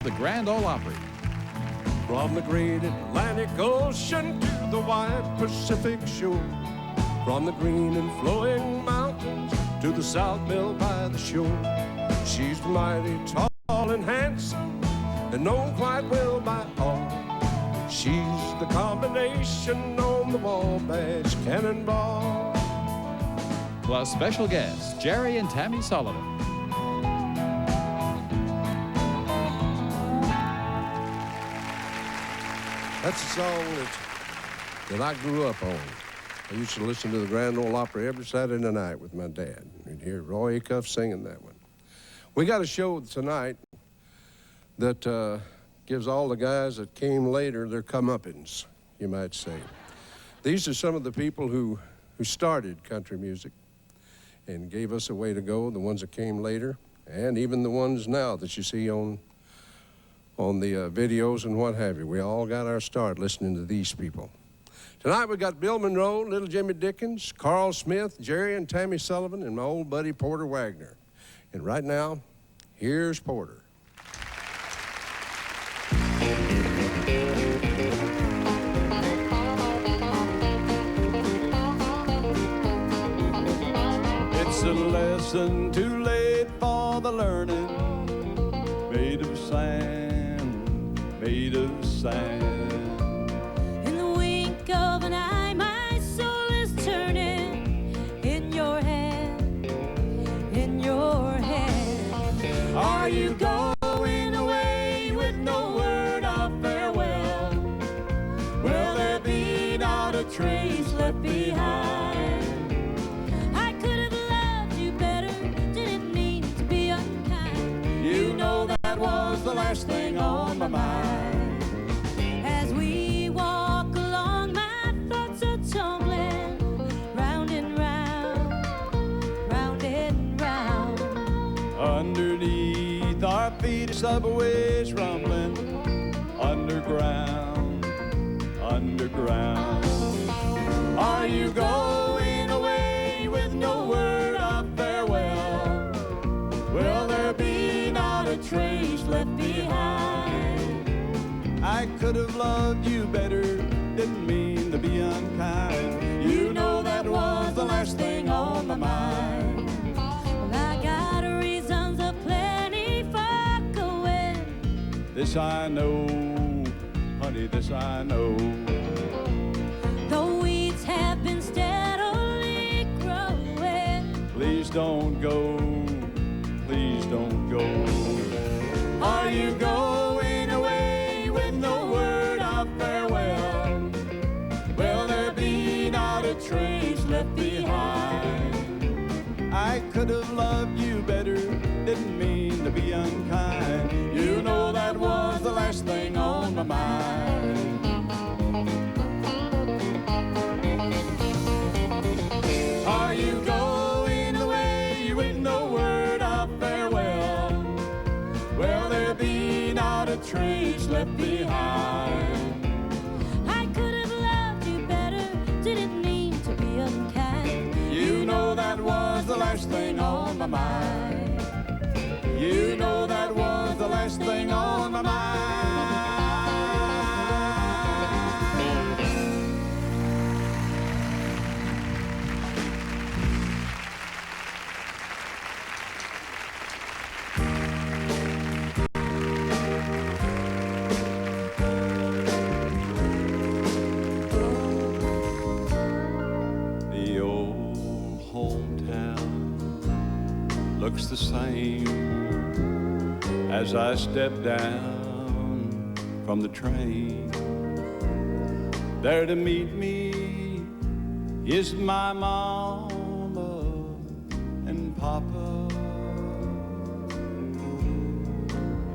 the Grand Ole Opry. From the great Atlantic Ocean to the wide Pacific shore, from the green and flowing mountains to the South Mill by the shore, she's mighty tall and handsome and known quite well by all. She's the combination on the Wabash Cannonball. Plus special guests, Jerry and Tammy Sullivan. That's a song that I grew up on. I used to listen to the Grand Ole Opry every Saturday night with my dad. You'd hear Roy Acuff singing that one. We got a show tonight that gives all the guys that came later their comeuppance, you might say. These are some of the people who started country music and gave us a way to go, the ones that came later, and even the ones now that you see on the videos and what have you. We all got our start listening to these people. Tonight we got Bill Monroe, Little Jimmy Dickens, Carl Smith, Jerry and Tammy Sullivan, and my old buddy Porter Wagoner. And right now, here's Porter. It's a lesson too late for the learning, made of sand, made of sand. In the wink of an eye, my soul is turning in your hand, in your hand. Are you going away with no word of farewell? Will there be not a trace left behind? I could have loved you better, didn't mean to be unkind. You know that was the last thing on my mind. As we walk along, my thoughts are tumbling round and round, round and round. Underneath our feet, subways rumbling, underground, underground. Are you going away with no word of farewell? Will there be not a trace left behind? I could have loved you better, didn't mean to be unkind. You know that was the last thing on my mind. Well, I got reasons aplenty for going. This I know, honey, this I know. The weeds have been steadily growing. Please don't go, please don't go. Are you going away with no word of farewell? Will there be not a trace left behind? I could have loved you better, didn't mean to be unkind. You know that was the last thing on my mind. Are you going away with no word of farewell? Will there be not a trace left behind? I could have loved you better, didn't mean to be unkind. You know that was the last thing on my mind. You know that was the last thing on my mind. The old hometown looks the same as I step down from the train. There to meet me is my mama and papa.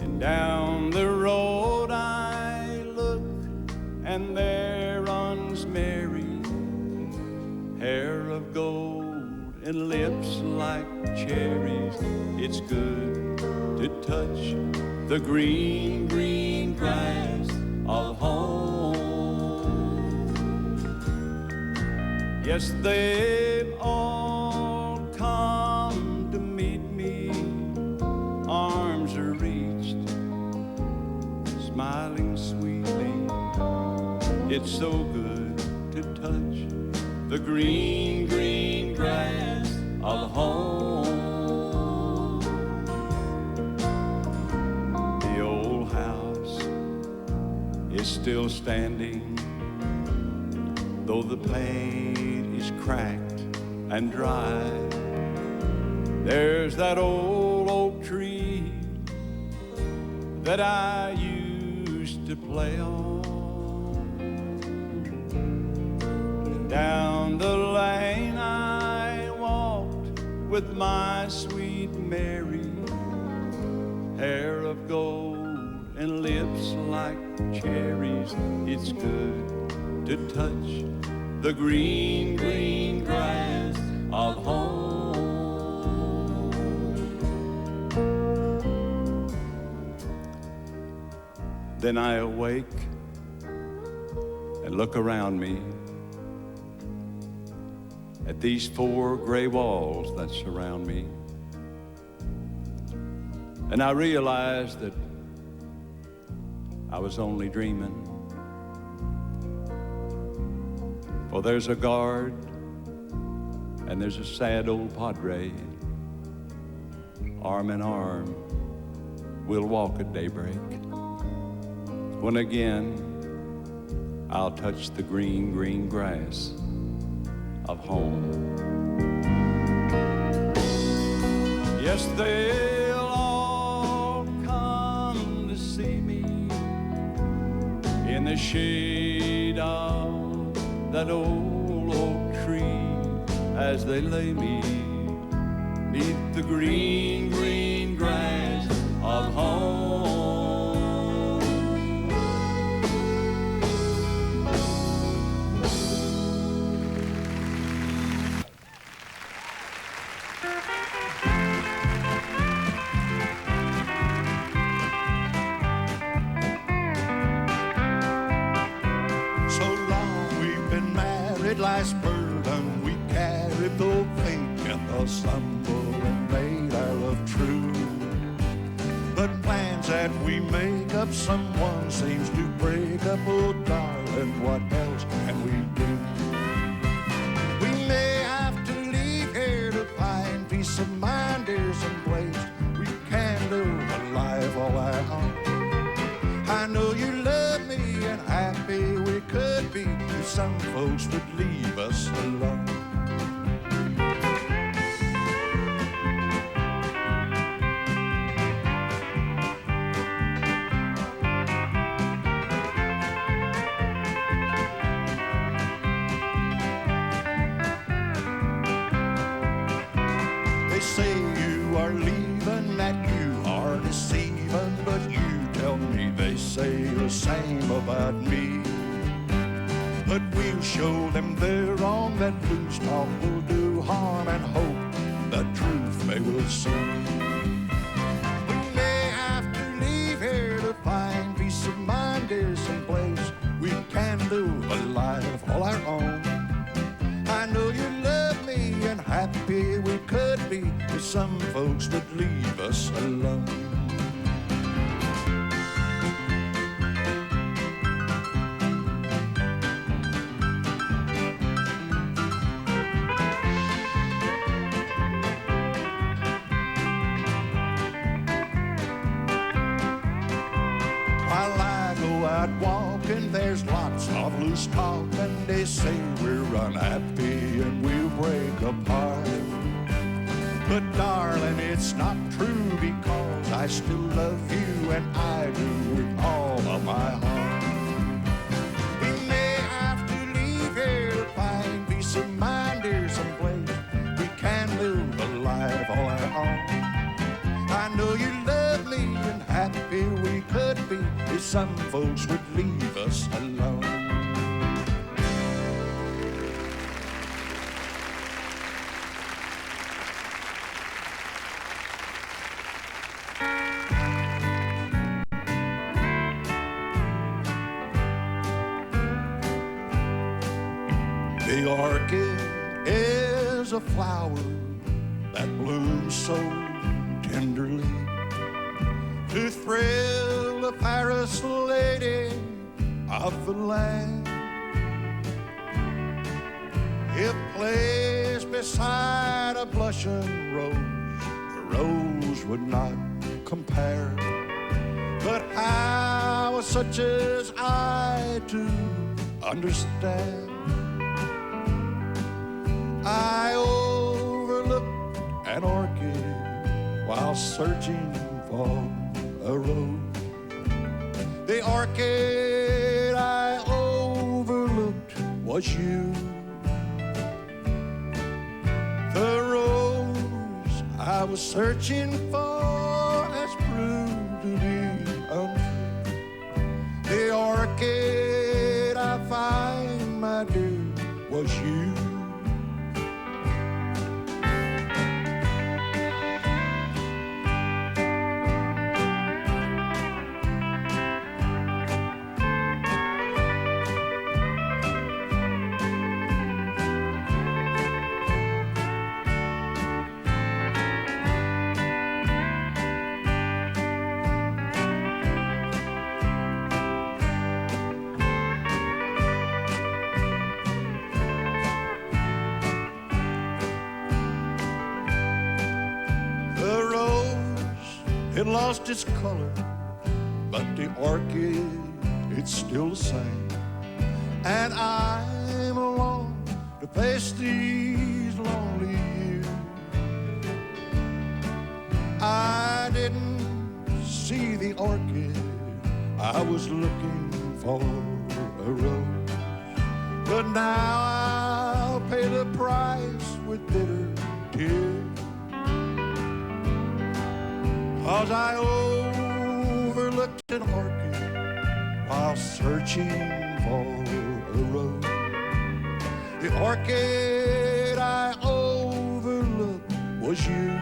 And down the road I look, and there runs Mary, hair of gold and lips like cherries. It's good to touch the green, green grass of home. Yes, they've all come to meet me. Arms are reached smiling sweetly. It's so good to touch the green, green grass of home. The old house is still standing, though the paint is cracked and dry. There's that old oak tree that I used to play on. Down the lane I walked with my sweet Mary, hair of gold and lips like cherries. It's good to touch the green, green grass of home. Then I awake and look around me at these four gray walls that surround me, and I realize that I was only dreaming. For there's a guard and there's a sad old padre. Arm in arm, we'll walk at daybreak, when again I'll touch the green, green grass of home. Yes, they'll all come to see me in the shade of that old oak tree, as they lay me 'neath the green, green grass of home. Last burden we carried, though faint in the stumble, and made our love true. But plans that we make up, someone seems to break up. Oh, darling, what else can we do? We may have to leave here to find peace of mind. There's some place we can live a life all our own. I know you love me, and happy we could be if some folks would leave us alone. They say you are leaving, that you are deceiving, but you tell me they say the same about me. But we'll show them they're wrong, that loose talk will do harm, and hope the truth they will see. We may have to leave here to find peace of mind. There's some place we can live a life all our own. I know you love me, and happy we could be if some folks would leave us alone. There's lots of loose talk, and they say we're unhappy and we'll break apart. But darling, it's not true, because I still love you, and I do with all of my heart. We may have to leave here to find peace of mind. There's some place we can live a life all our own. I know you love me, and happy we could be if some folks would leave us alone. The orchid is a flower that blooms so tenderly to thrill the fairest lady of the land. If placed beside a blushing rose, the rose would not compare. But how such as I to understand? I overlooked an orchid while searching for a rose. The orchid I overlooked was you. The rose I was searching for has proved to be untrue. The orchid I find, my dear, was you. It lost its color, but the orchid, it's still the same. And I'm alone to face these lonely years. I didn't see the orchid, I was looking for a rose. But now I'll pay the price with bitter tears. 'Cause I overlooked an orchid while searching for a rose. The orchid I overlooked was you.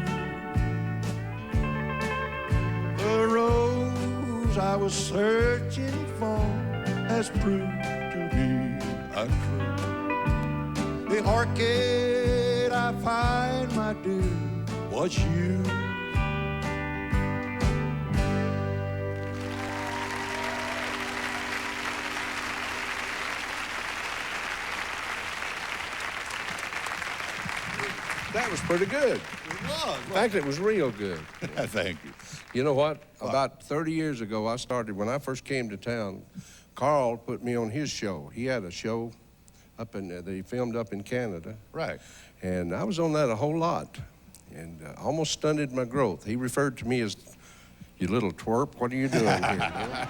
The rose I was searching for has proved to be untrue. The orchid I find, my dear, was you. That was pretty good. It was. In fact, it was real good. Thank you. You know what? About 30 years ago, I started, when I first came to town, Carl put me on his show. He had a show up in that he filmed up in Canada. Right. And I was on that a whole lot and almost stunted my growth. He referred to me as, "You little twerp, what are you doing here?"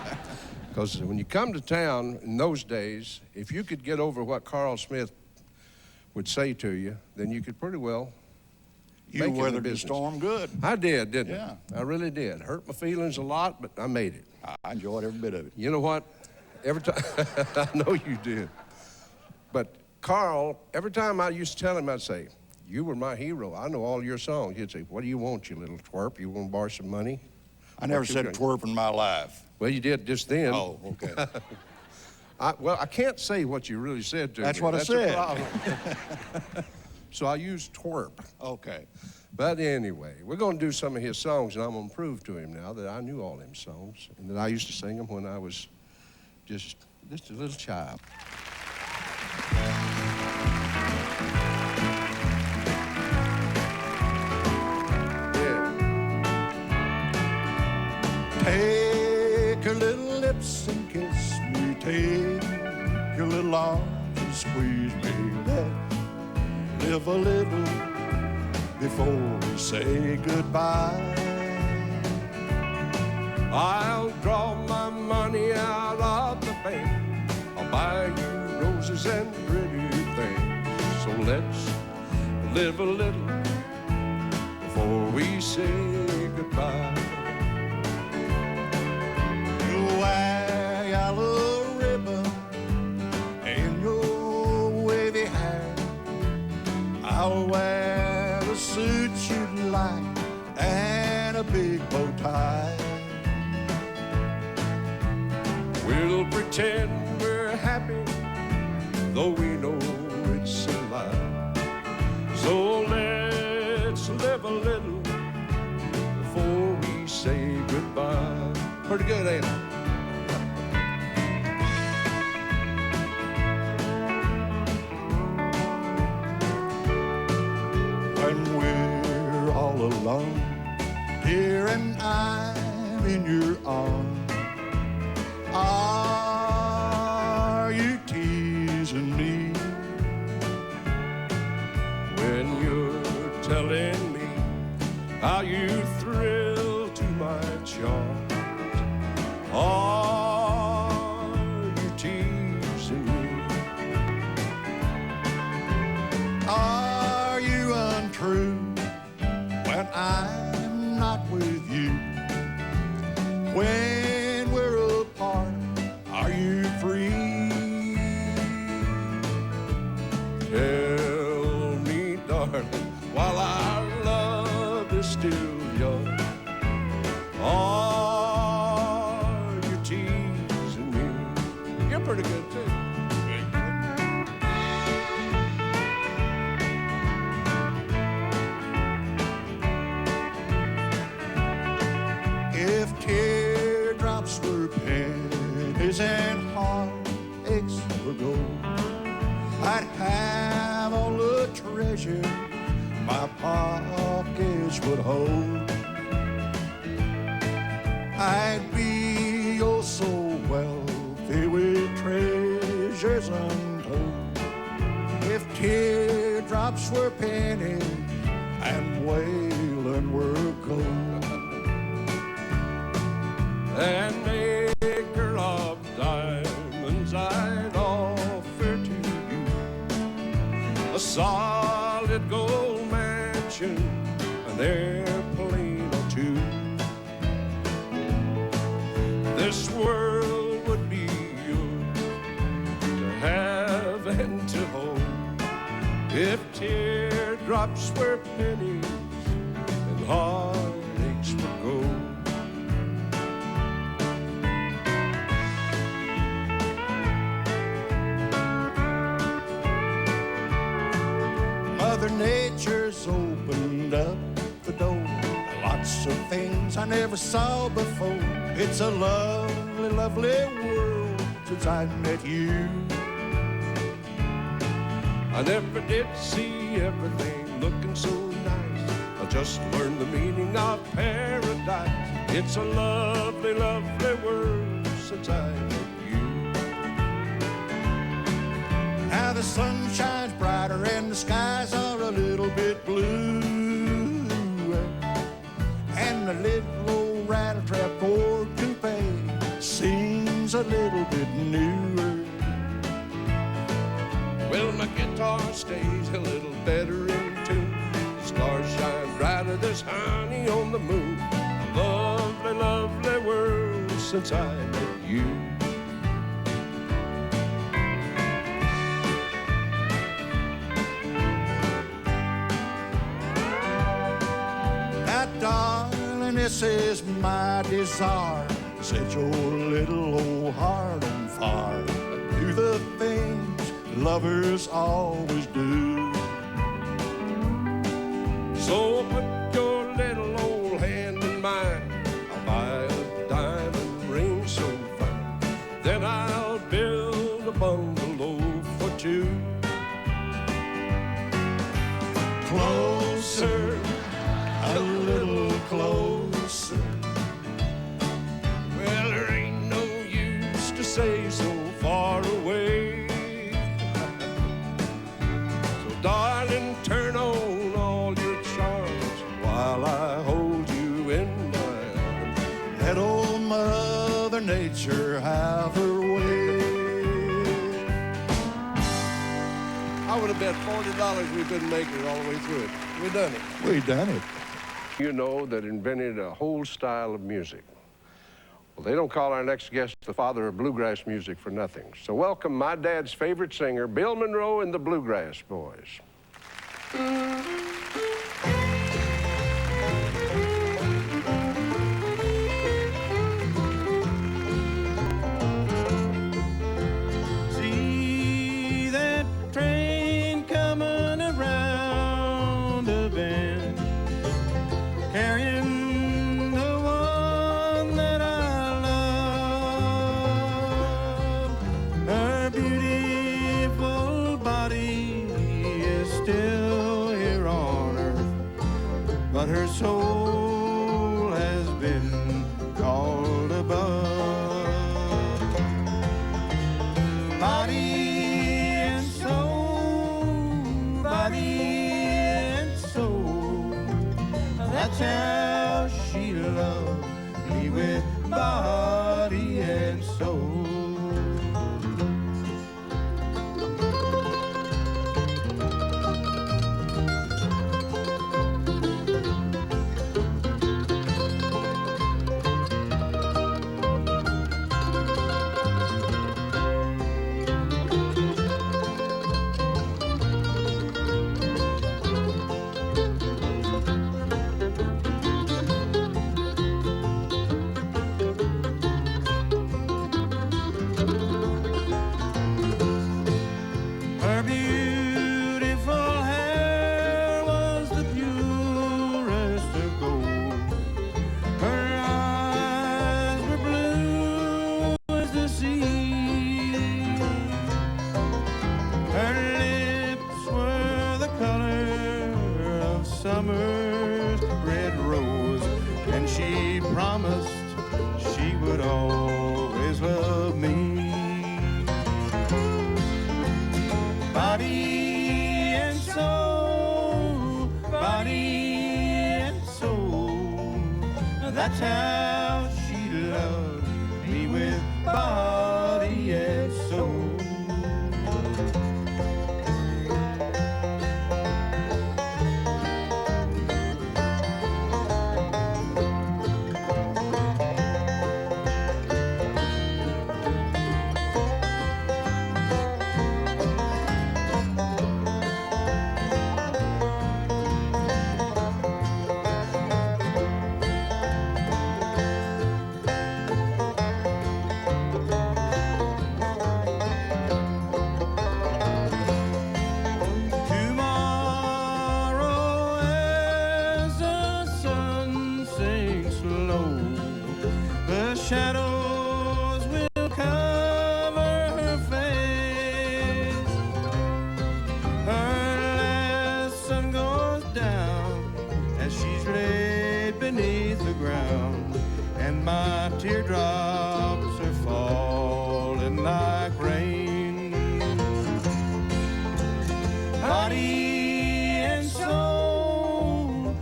Because when you come to town in those days, if you could get over what Carl Smith would say to you, then you could pretty well You make it in the weathered the business. storm good. I did, didn't Yeah. I? I really did. Hurt my feelings a lot, but I made it. I enjoyed every bit of it. You know what? Every time, I know you did. But Carl, every time I used to tell him, I'd say, "You were my hero. I know all your songs." He'd say, "What do you want, you little twerp? You want to borrow some money?" I never What you said gonna- twerp in my life. Well, you did just then. Oh, okay. I can't say what you really said to That's me. what I That's said. a problem. So I used twerp. Okay. But anyway, we're going to do some of his songs, and I'm going to prove to him now that I knew all them songs and that I used to sing them when I was just a little child. Yeah. Take your little lips and kiss me. Take your little arms and squeeze me. Let's live a little before we say goodbye. I'll draw my money out of the bank. I'll buy you roses and pretty things. So let's live a little before we say goodbye. You wear yellow ribbon in your wavy hair. I'll wear the suit you'd like and a big bow tie. We'll pretend we're happy, though we know it's a lie. So let's live a little before we say goodbye. Pretty good, ain't it? When we're all alone, dear, and I'm in your arms, are you teasing me? When you're telling me how you thrill to my charms, are you teasing me? Are you untrue when I'm not with you? When we're apart, are you free? Tell me, darling, while our love is still young, are you teasing me? You're pretty good, too. If teardrops were pennies and heartaches were gold, I'd have all the treasure my pockets would hold. I'd be oh so wealthy with treasures untold. If teardrops were pennies and Waylon were gold. An acre of diamonds I'd offer to you, a solid gold mansion, an airplane or two. This world would be yours to have and to hold if teardrops were pennies and heartaches were gold. Mother Nature's opened up the door. Lots of things I never saw before. It's a lovely, lovely world since I met you. I never did see everything looking so nice. I just learned the meaning of paradise. It's a lovely, lovely world since I met you. Now the sun shines brighter and the skies are a little bit blue, and the little old rattletrap Ford coupe seems a little bit newer. Well, my guitar stays a little better in tune. The stars shine brighter, there's honey on the moon. A lovely, lovely world since I met you. Darling, this is my desire. Set your little old heart on fire. Do the things lovers always do. So put your little old hand in mine. I'll buy a diamond ring so fine. Then I'll build a bungalow for two. Closer, a little closer. Well, there ain't no use to say so far away. So, darling, turn on all your charms while I hold you in my arms. Let old Mother Nature have her way. I would have bet $40 we couldn't make it all the way through it. We done it. We done it. You know that invented a whole style of music. Well, they don't call our next guest the father of bluegrass music for nothing. So welcome my dad's favorite singer, Bill Monroe and the Bluegrass Boys. See that train coming around the bend, carrying the one that I body and soul. Her beautiful hair was the purest of gold. Her eyes were blue as the sea. Her lips were the color of summer's red rose, and she promised she would always love me. Body and soul, that's how she loved me, with body and soul. Tomorrow, as the sun sinks low, the shadows will cover her face. Her last sun goes down as she's laid beneath the ground, and my teardrops are falling like rain. Body and soul,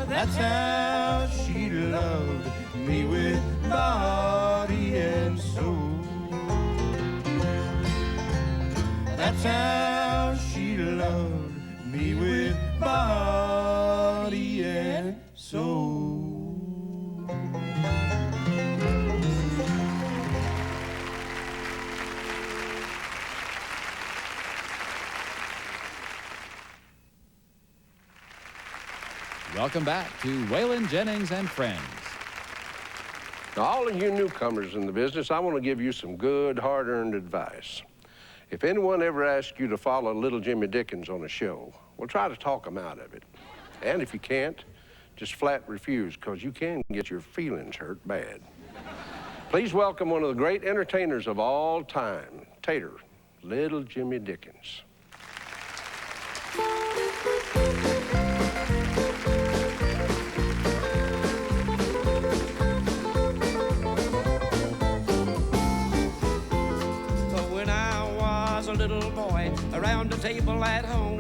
that's how she loved me, with body and soul. That's how she loved me, with body and soul. Welcome back to Waylon Jennings and Friends. Now, all of you newcomers in the business, I want to give you some good, hard-earned advice. If anyone ever asks you to follow little Jimmy Dickens on a show, well, try to talk them out of it. And if you can't, just flat refuse, because you can get your feelings hurt bad. Please welcome one of the great entertainers of all time, Tater, little Jimmy Dickens. Little boy around the table at home,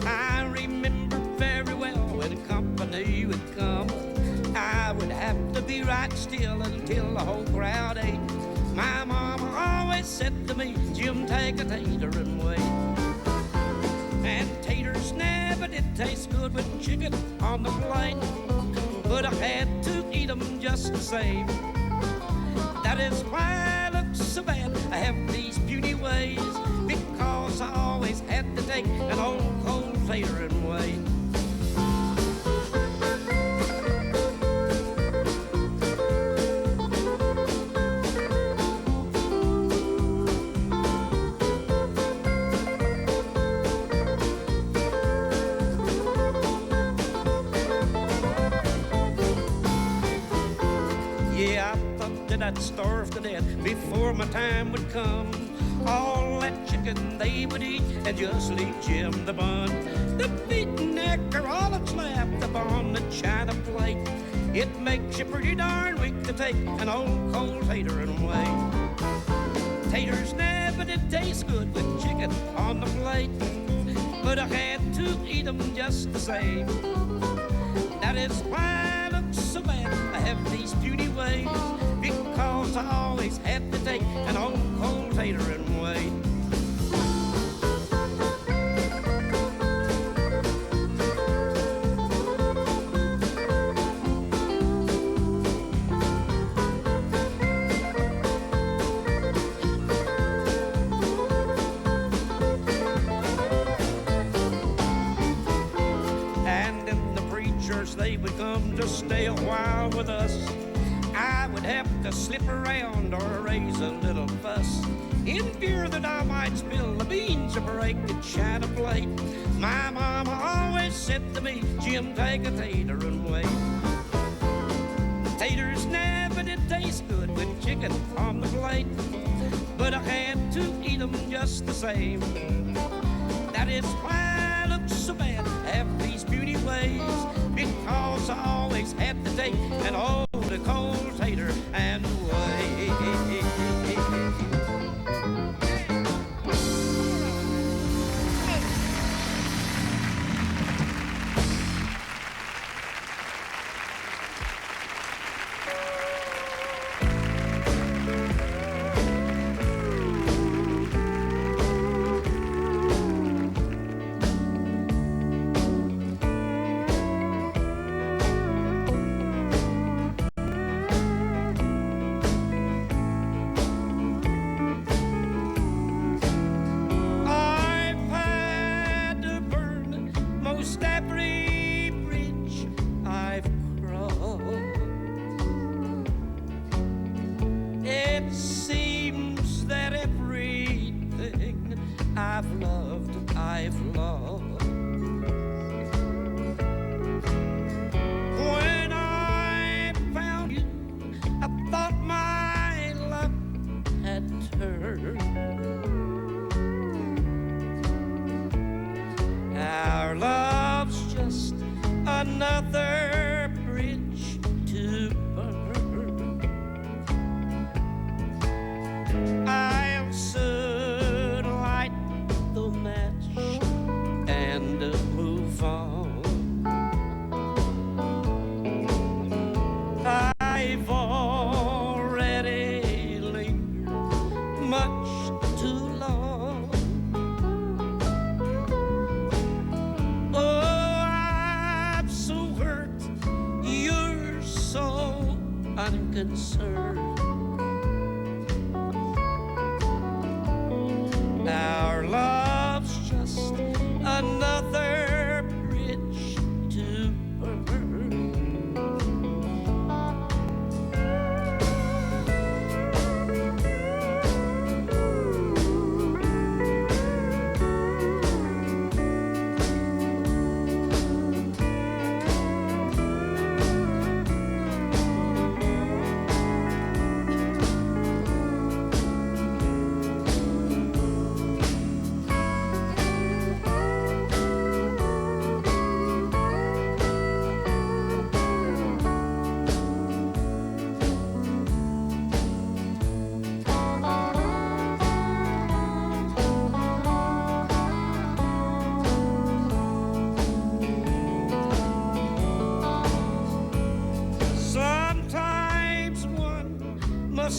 I remember very well when company would come. I would have to be right still until the whole crowd ate. My mama always said to me, Jim, take a tater and wait. And taters never did taste good with chicken on the plate, but I had to eat them just the same. That is why I look so bad. I have these puny ways, because I always had to take an old cold tater and wait. Yeah, I thought that I'd starve to death before my time would come. All that chicken they would eat and just leave Jim the bun. The beaten neck are all that's left upon the china plate. It makes you pretty darn weak to take an old cold tater and wait. Taters never did taste good with chicken on the plate, but I had to eat them just the same. That is why I look so bad. I have these beauty ways because I always have to take an old cold tater and wait. They would come to stay a while with us. I would have to slip around or raise a little fuss in fear that I might spill the beans or break a china plate. My mama always said to me, Jim, take a tater and wait. Taters never did taste good with chicken on the plate, but I had to eat them just the same. That is why I look so bad, have these beauty ways, because I always have to take an old cold tater and wait. Another bridge to burn. I'll soon light the match and move on. I've already lingered much too long. Unconcerned. Our love's just another bridge to burn.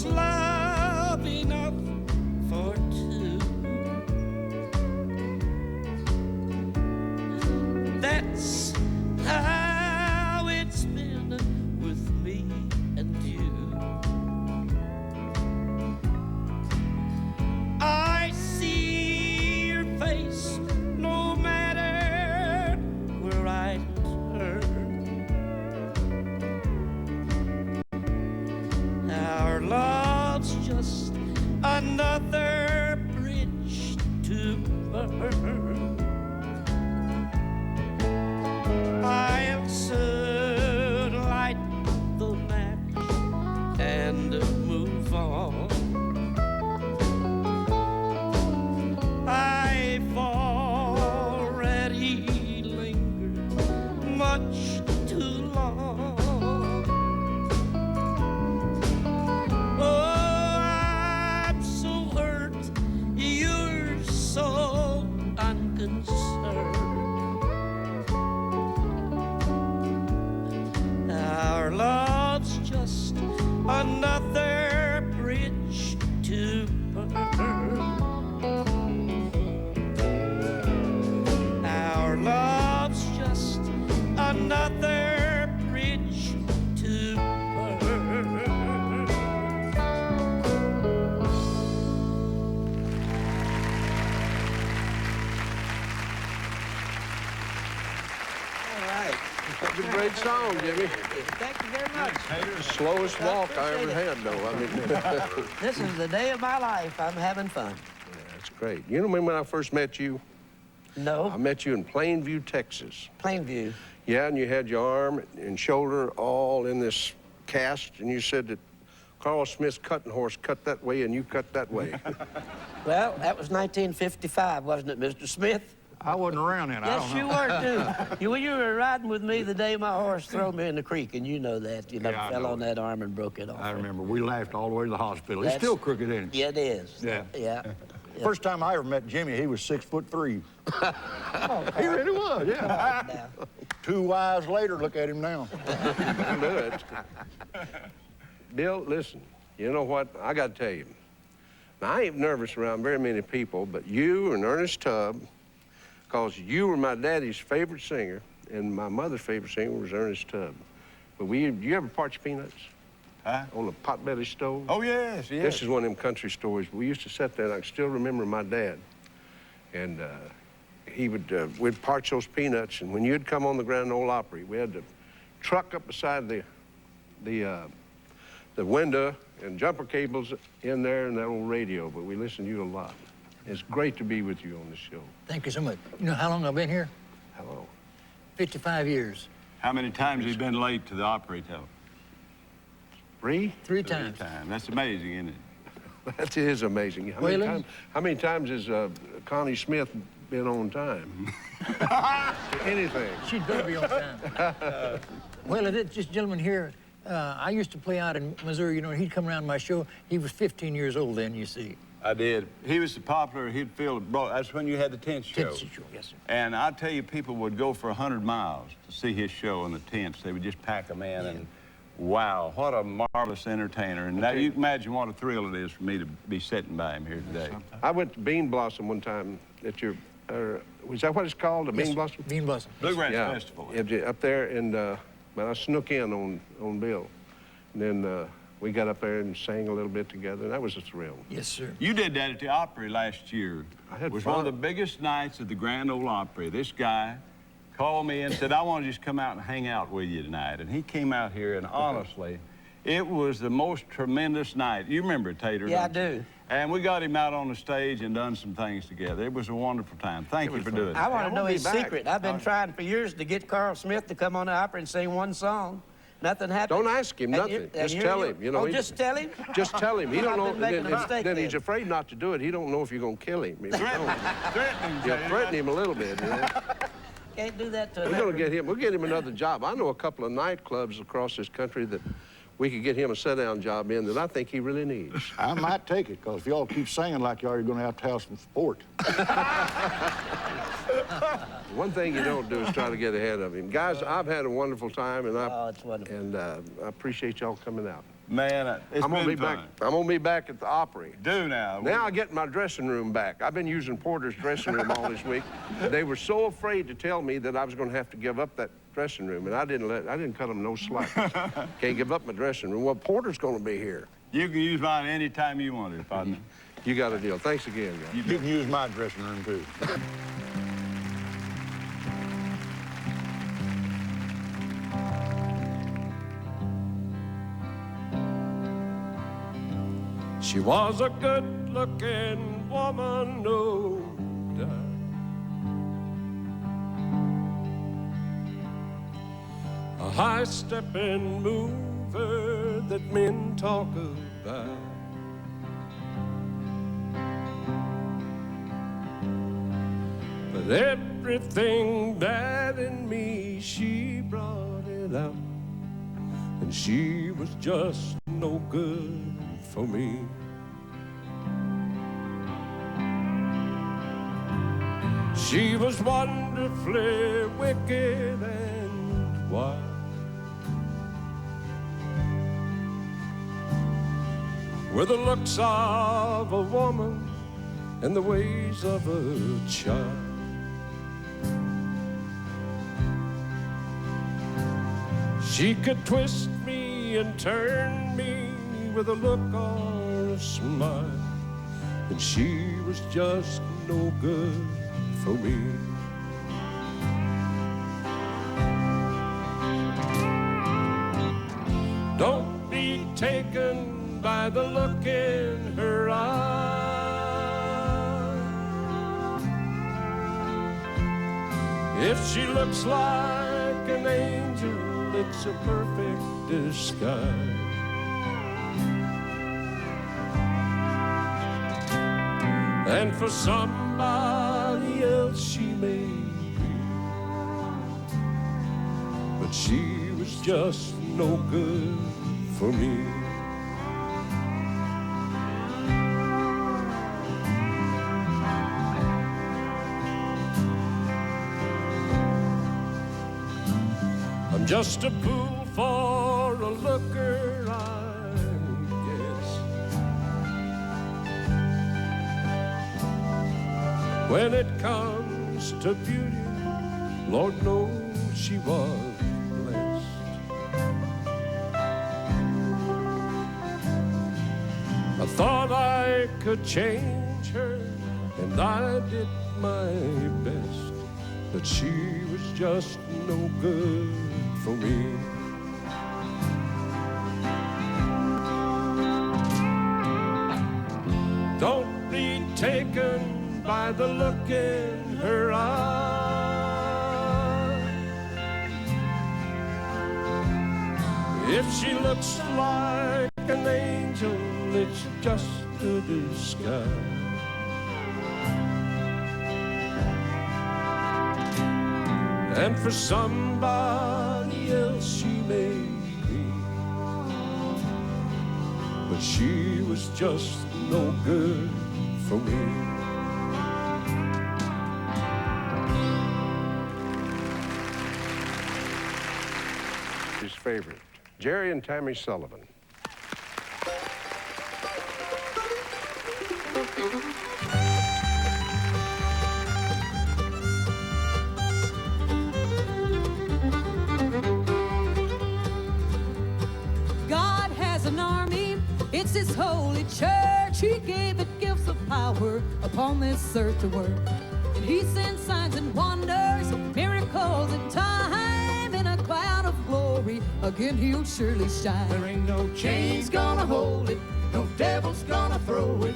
Love enough for two. That's how it's been with me and you. I see your face no matter where I turn. Our love's on, Jimmy. Thank you very much. Slowest walk I ever had, though. I mean, This is the day of my life. I'm having fun. that's great. You know when I first met you? I No, met you in Plainview, Texas. Plainview. Yeah, and you had your arm and shoulder all in this cast, and you said that Carl Smith's cutting horse cut that way and you cut that way. Well, that was 1955, wasn't it, Mr. Smith? I wasn't around then. I Yes, don't you know. were, too. You were riding with me the day my horse threw me in the creek, and you know that. You know, Yeah, I fell know on that arm and broke it off. I remember. We laughed all the way to the hospital. It's That's- still crooked, ain't it? Yeah, it is. Yeah. Yeah. First time I ever met Jimmy, he was 6'3". He really was, yeah. Now, 2 wives later, look at him now. Do it. Bill, listen, you know what? I got to tell you. Now, I ain't nervous around very many people, but you and Ernest Tubb, because you were my daddy's favorite singer, and my mother's favorite singer was Ernest Tubb. But you ever parch peanuts? Huh? On a potbelly stove? Oh, yes, yes. This is one of them country stories. We used to sit there, and I can still remember my dad. And he would, we'd parch those peanuts, and when you'd come on the Grand Ole Opry, we had the truck up beside the window and jumper cables in there and that old radio, but we listened to you a lot. It's great to be with you on the show. Thank you so much. You know how long I've been here? Hello. 55 years. How many times have you been late to the Opry, tell? Three? Three times. That's amazing, isn't it? That is amazing. Waylon? How many times has Connie Smith been on time? Anything. She'd better be on time. Well, this gentleman here, I used to play out in Missouri, you know, and he'd come around my show. He was 15 years old then, you see. I did. He was so popular, he'd feel it brought. That's when you had the tent show. Tent show, yes, sir. And I tell you, people would go for 100 miles to see his show in the tents. They would just pack them in, and wow, what a marvelous entertainer. And now you can imagine what a thrill it is for me to be sitting by him here today. I went to Bean Blossom one time at your, was that what it's called, the Bean Blossom? Bean Blossom. Bluegrass Festival. Up there, and but I snuck in on Bill. And then we got up there and sang a little bit together, and that was a thrill. Yes, sir. You did that at the Opry last year. I had It was fun. one of the biggest nights at the Grand Ole Opry. This guy called me and said, I want to just come out and hang out with you tonight. And he came out here, and honestly, it was the most tremendous night. You remember it, Tater? Yeah, I don't you? do. And we got him out on the stage and done some things together. It was a wonderful time. Thank you for doing it. I want I to know wanna be his back. secret. I've been trying for years to get Carl Smith to come on the opera and sing one song. Nothing happened. Don't ask him And nothing. you- and Just here tell you- him. You know, oh, he- just tell him? Just tell him. He don't I've know. been making a mistake Then he's then. afraid not to do it. He don't know if you're gonna kill him. If you don't. Threaten him, Yeah, Tater. threaten him a little bit. You know? Can't do that to We're him. gonna get him. We'll get him another job. I know a couple of nightclubs across this country that we could get him a sit-down job in that I think he really needs. I might take it, because if y'all keep singing like you are, you're going to have some support. One thing you don't do is try to get ahead of him. Guys, I've had a wonderful time, and Oh, it's wonderful. I appreciate y'all coming out. Man, it's I'm gonna been be fun. back. I'm gonna be back at the Opry. Do now. Now I get my dressing room back. I've been using Porter's dressing room all this week. They were so afraid to tell me that I was going to have to give up that dressing room, and I didn't cut them no slack. Can't give up my dressing room. Well, Porter's going to be here. You can use mine anytime you want it, partner. You got a deal. Thanks again, guys. You can use my dressing room, too. She was a good-looking woman, no doubt. A high-stepping mover that men talk about. But everything bad in me, she brought it out. And she was just no good for me. She was wonderfully wicked and wild. With the looks of a woman and the ways of a child. She could twist me and turn me with a look or a smile, and she was just no good for me. Don't be taken by the look in her eye. If she looks like an angel, it's a perfect disguise. And for somebody else she may be, but she was just no good for me. I'm just a fool for a looker, I guess. When it comes to beauty, Lord knows she was blessed. I thought I could change her, and I did my best, but she was just no good for me. Don't be taken by the look in her eye. If she looks like an angel, it's just a disguise. And for somebody else she may be, but she was just no good for me. His favorite, Jerry and Tammy Sullivan. God has an army, it's his holy church. He gave it gifts of power upon this earth to work. And he sends signs and wonders, miracles in time. In a cloud of glory, again he'll surely shine. There ain't no chains gonna hold it, no devil's gonna throw it.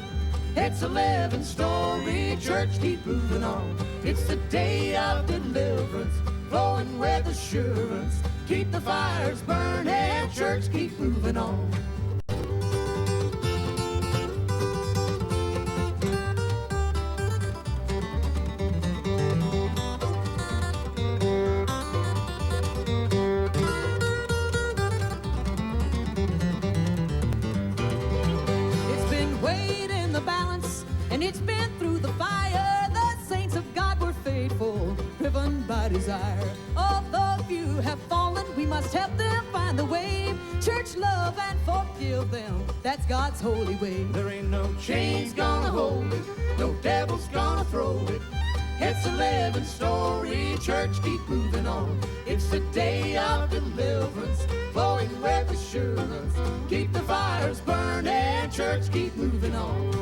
It's a living story, church keep moving on. It's the day of deliverance, flowing with assurance. Keep the fires burning, church keep moving on. It's been weighed in the balance, and it's been through the fire. The saints of God were faithful, driven by desire. Although few have fallen, we must help them find the way. Church, love and forgive them, that's God's holy way. There ain't no chains gonna hold it, no devil's gonna throw it. It's a living story, church keep moving on. It's the day of deliverance, flowing with assurance. Keep the fires burning, church keep moving on.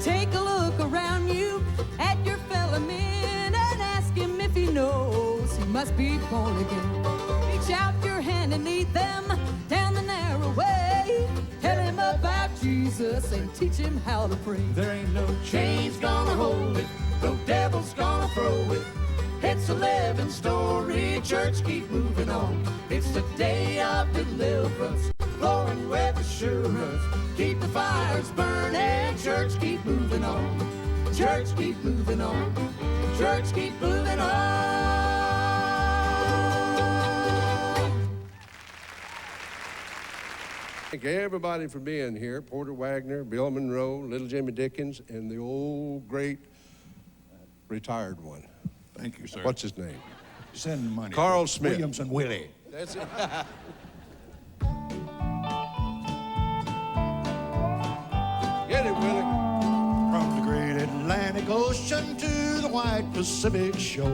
Take a look around you at your fellow men and ask him if he knows he must be born again. Reach out your hand and lead them down the narrow way. Tell him about Jesus and teach him how to pray. There ain't no chains gonna hold it, no devil's gonna throw it. It's a living story, church keep moving on. It's the day of deliverance, flowing with assurance. Keep the fires burning, church keep moving on. Church keep moving on. Church keep moving on. Thank everybody for being here. Porter Wagoner, Bill Monroe, little Jimmy Dickens, and the old great retired one. Thank you, sir. What's his name? Send money. Carl Smith. Williams and Willie. That's it. Get it, Willie. From the great Atlantic Ocean to the wide Pacific shore,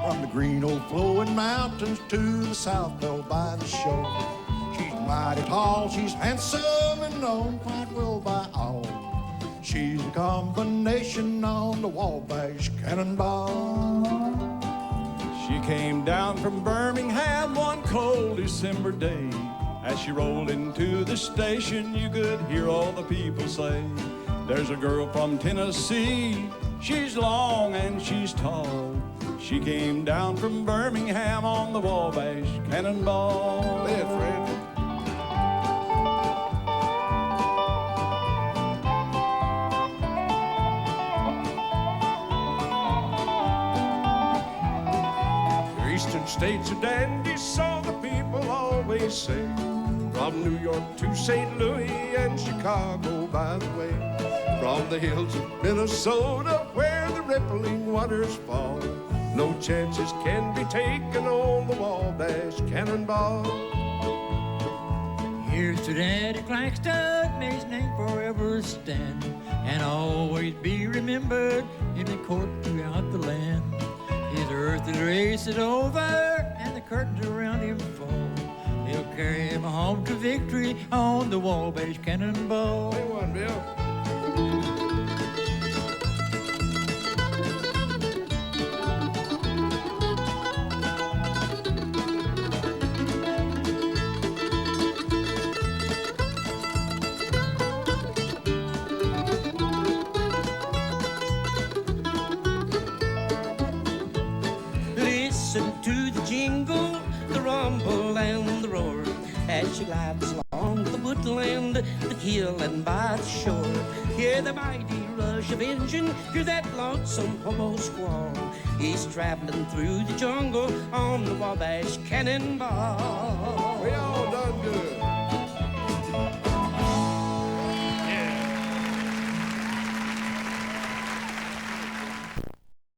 from the green old flowing mountains to the south belle by the shore. She's mighty tall, she's handsome and known quite well by all. She's a combination on the Wabash Cannonball. She came down from Birmingham one cold December day. As she rolled into the station, you could hear all the people say, there's a girl from Tennessee, she's long and she's tall. She came down from Birmingham on the Wabash Cannonball. Play it, Fred. Eastern states are dandies, so the people always say. From New York to St. Louis and Chicago, by the way. From the hills of Minnesota, where the rippling waters fall, no chances can be taken on the Wabash Cannonball. Here's to Daddy Claxton, may his name forever stand, and always be remembered in the court throughout the land. His earthly race is over, and the curtains around him fall. They'll carry him home to victory on the Wabash Cannonball. Play one, Bill. Listen to the jingle, the rumble and the roar, as she glides along the woodland, the hill and by the shore. Hear the mighty rush of engine, hear that lonesome hobo squall. He's traveling through the jungle on the Wabash Cannonball. We all done good.